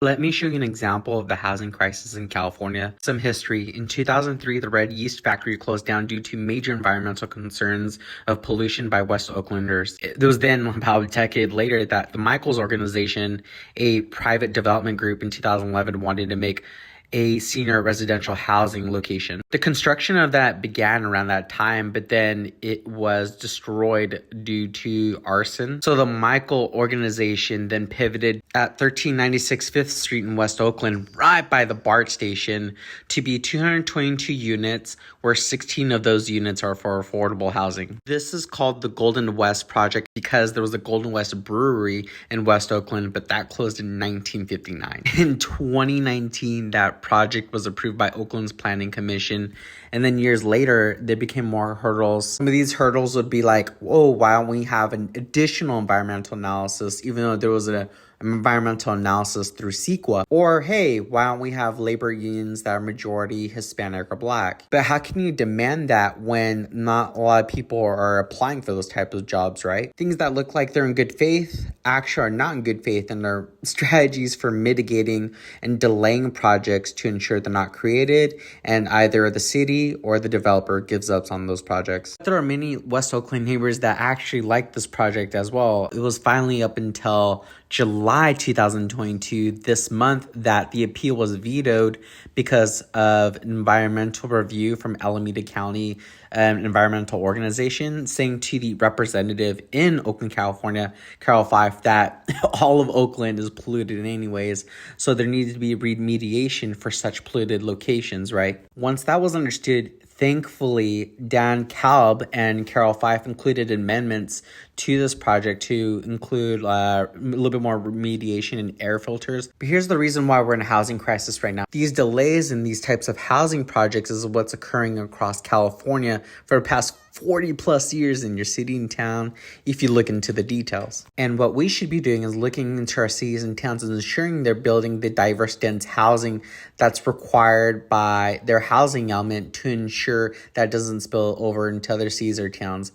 Let me show you an example of the housing crisis in California. Some history. In 2003, the red yeast factory closed down due to major environmental concerns of pollution by West Oaklanders. It was then about a decade later that the Michaels organization, a private development group in 2011, wanted to make a senior residential housing location. The construction of that began around that time, but then it was destroyed due to arson. So the Michael organization then pivoted at 1396 5th Street in West Oakland, right by the BART station, to be 222 units, where 16 of those units are for affordable housing. This is called the Golden West Project because there was a Golden West brewery in West Oakland, but that closed in 1959. In 2019, that project was approved by Oakland's Planning Commission, and then years later there became more hurdles. Some of these hurdles would be like, whoa, why don't we have an additional environmental analysis, even though there was an environmental analysis through CEQA? Or hey, why don't we have labor unions that are majority Hispanic or Black? But how can you demand that when not a lot of people are applying for those types of jobs, right? Things that look like they're in good faith actually are not in good faith, and are strategies for mitigating and delaying projects to ensure they're not created, and either the city or the developer gives up on those projects. There are many West Oakland neighbors that actually like this project as well. It was finally up until July 2022, this month, that the appeal was vetoed because of environmental review from Alameda County environmental organization, saying to the representative in Oakland, California, Carol Fife, that all of Oakland is polluted anyways, so there needed to be remediation for such polluted locations, right? Once that was understood, thankfully, Dan Kalb and Carol Fife included amendments to this project to include a little bit more remediation and air filters. But here's the reason why we're in a housing crisis right now. These delays in these types of housing projects is what's occurring across California for the past 40 plus years in your city and town, if you look into the details. And what we should be doing is looking into our cities and towns and ensuring they're building the diverse, dense housing that's required by their housing element to ensure that doesn't spill over into other cities or towns.